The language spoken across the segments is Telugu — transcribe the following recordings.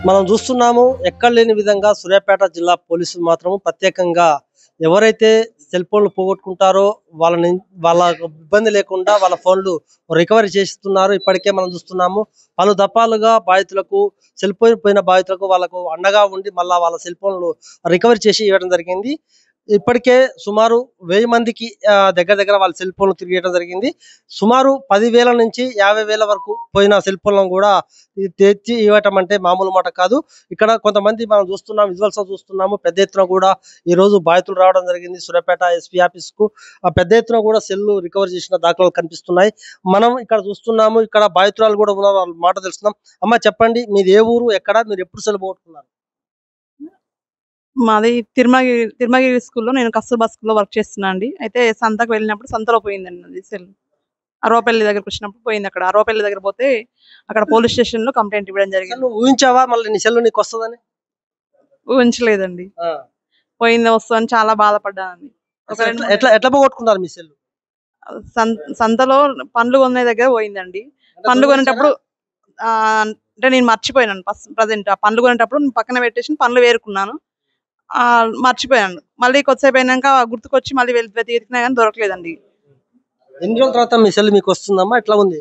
మనం చూస్తున్నాము ఎక్కడ లేని విధంగా సూర్యాపేట జిల్లా పోలీసులు మాత్రం ప్రత్యేకంగా ఎవరైతే సెల్ ఫోన్లు పోగొట్టుకుంటారో వాళ్ళని వాళ్ళ ఇబ్బంది లేకుండా వాళ్ళ ఫోన్లు రికవరీ చేస్తున్నారు. ఇప్పటికే మనం చూస్తున్నాము పలు దఫాలుగా బాధితులకు సెల్ ఫోన్ పోయిన బాధితులకు వాళ్ళకు అండగా ఉండి మళ్ళా వాళ్ళ సెల్ ఫోన్లు రికవరీ చేసి ఇవ్వడం జరిగింది. ఇప్పటికే సుమారు 1000 మందికి దగ్గర దగ్గర వాళ్ళ సెల్ ఫోన్లు తిరిగి ఇవ్వడం జరిగింది. సుమారు 10,000 నుంచి 50,000 వరకు పోయిన సెల్ ఫోన్లను కూడా తెచ్చి ఇవ్వటం అంటే మామూలు మాట కాదు. ఇక్కడ కొంతమంది మనం చూస్తున్నాం, విజువల్స్ చూస్తున్నాము. పెద్ద ఎత్తున కూడా ఈ రోజు బాధితులు రావడం జరిగింది సూర్యాపేట ఎస్పీ ఆఫీస్ కు. పెద్ద ఎత్తున కూడా సెల్లు రికవర్ చేసిన దాఖలాలు కనిపిస్తున్నాయి. మనం ఇక్కడ చూస్తున్నాము, ఇక్కడ బాధితురాలు కూడా ఉన్నారు, వాళ్ళ మాట తెలుసుకుందాం. అమ్మ చెప్పండి, మీది ఏ ఊరు, ఎక్కడ, మీరు ఎప్పుడు సెల్ పోగొట్టుకున్నారు? మాది తిరుమలగిరి స్కూల్లో నేను కస్తూర్బా స్కూల్లో వర్క్ చేస్తున్నా అండి. అయితే సంతకు వెళ్ళినప్పుడు సంతలో పోయిందండి అది సెల్. అరవపల్లి దగ్గరకు వచ్చినప్పుడు పోయింది. అక్కడ అరవపల్లి దగ్గర పోతే అక్కడ పోలీస్ స్టేషన్ లో కంప్లైంట్ ఇవ్వడం జరిగింది. నువ్వు ఊహించావా మళ్ళీ నీ సెల్ నీకు వస్తుందని? ఊహించలేదండి. పోయింది వస్తుందని చాలా బాధపడ్డానండి. ఎట్లా ఎట్లా పోగొట్టుకున్నారు మీ సెల్? సంతలో పండ్లు కొనే దగ్గర పోయిందండి. పండ్లు కొనేటప్పుడు అంటే నేను మర్చిపోయాను. ప్రజెంట్ ఆ పండ్లు కొనేటప్పుడు పక్కన పెట్టేసి పండ్లు వేరుకున్నాను, మర్చిపోయాను. మళ్ళీ కొద్దిసేపు అయినాక గుర్తుకొచ్చి మళ్ళీ వెతికినా కానీ దొరకలేదండి. ఎన్ని రోజుల తర్వాత మీ సెల్ మీకు వస్తుందమ్మా? ఎట్లా ఉంది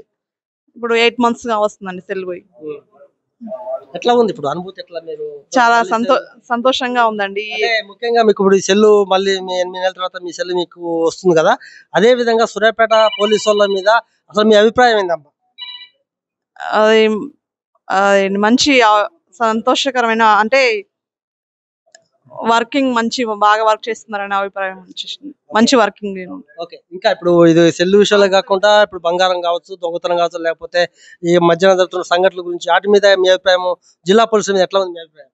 ఇప్పుడు? 8 months గా వస్తుందండి సెల్ పోయి. ఎట్లా ఉంది ఇప్పుడు అనుభూతి? ఎట్లా మీరు? చాలా సంతోషంగా ఉందండి. ముఖ్యంగా మీకు ఇప్పుడు ఈ సెల్ మళ్ళీ 8 నెలల తర్వాత మీ సెల్ మీకు వస్తుంది కదా, అదే విధంగా సూర్యాపేట పోలీసు వాళ్ళ మీద అసలు మీ అభిప్రాయం ఏందమ్మా? అది మంచి సంతోషకరమైన, అంటే వర్కింగ్ బాగా వర్క్ చేస్తున్నారనే అభిప్రాయం వచ్చేసింది. మంచి వర్కింగ్. ఓకే, ఇంకా ఇప్పుడు ఇది సెల్ విషయాలే కాకుండా ఇప్పుడు బంగారం కావచ్చు, దొంగతనం కావచ్చు, లేకపోతే ఈ మధ్యన జరుగుతున్న సంఘటనల గురించి వాటి మీద మీ అభిప్రాయం, జిల్లా పోలీసుల మీద ఎట్లా ఉంది మీ అభిప్రాయం?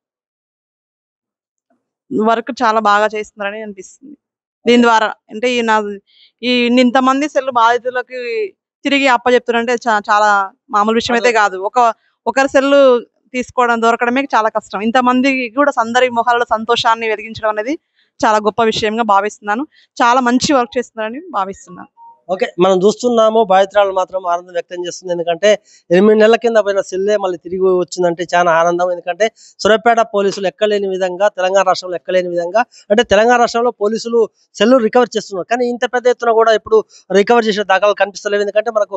వర్క్ చాలా బాగా చేస్తున్నారని అనిపిస్తుంది. దీని ద్వారా అంటే ఇంతమంది సెల్ బాధితులకి తిరిగి అప్పచెప్తున్నారంటే చాలా మామూలు విషయం అయితే కాదు. ఒకరి సెల్లు తీసుకోవడం దొరకడమే చాలా కష్టం. ఇంతమందికి కూడా అందరి మొహాలలో సంతోషాన్ని వెలిగించడం అనేది చాలా గొప్ప విషయంగా భావిస్తున్నాను. చాలా మంచి వర్క్ చేస్తున్నారని భావిస్తున్నాను. ఓకే, మనం చూస్తున్నాము బాధితురాలు మాత్రం ఆనందం వ్యక్తం చేస్తుంది. ఎందుకంటే 8 నెలల కింద పోయిన సెల్లే మళ్ళీ తిరిగి వచ్చిందంటే చాలా ఆనందం. ఎందుకంటే సూర్యాపేట పోలీసులు ఎక్కలేని విధంగా, తెలంగాణ రాష్ట్రంలో ఎక్కలేని విధంగా, అంటే తెలంగాణ రాష్ట్రంలో పోలీసులు సెల్లు రికవర్ చేస్తున్నారు, కానీ ఇంత పెద్ద ఎత్తున కూడా ఇప్పుడు రికవర్ చేసే దాఖలాలు కనిపిస్తలేవు. ఎందుకంటే మనకు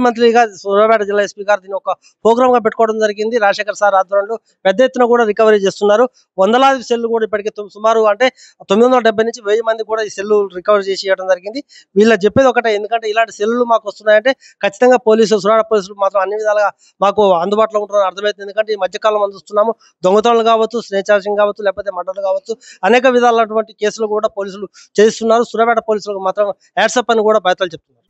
మంత్లీగా సూర్యాపేట జిల్లా ఎస్పీ గారు దీన్ని ఒక ప్రోగ్రామ్ గా పెట్టుకోవడం జరిగింది. రాజశేఖర్ సార్ ఆధ్వర్యంలో పెద్ద ఎత్తున కూడా రికవరీ చేస్తున్నారు. వందలాది సెల్లు కూడా ఇప్పటికే సుమారు అంటే 970 నుంచి 1000 మంది కూడా ఈ సెల్లు రికవర్ చేసి ఇవ్వడం జరిగింది. వీళ్ళ చెప్పేది ఒకటే, ఎందుకంటే ఇలాంటి సెల్లు మాకు వస్తున్నాయంటే ఖచ్చితంగా సూర్యాపేట పోలీసులు మాత్రం అన్ని విధాలుగా మాకు అందుబాటులో ఉంటున్నారు అర్థమవుతుంది. ఎందుకంటే ఈ మధ్యకాలం మనం చూస్తున్నాము, దొంగతనాలు కావచ్చు, స్నేచార్జింగ్ కావచ్చు, లేకపోతే మర్డర్లు కావచ్చు, అనేక విధాలైనటువంటి కేసులు కూడా పోలీసులు చేస్తున్నారు. సూర్యాపేట పోలీసులకు మాత్రం హ్యాట్సప్ అని కూడా బాధ్యతలు చెప్తున్నారు.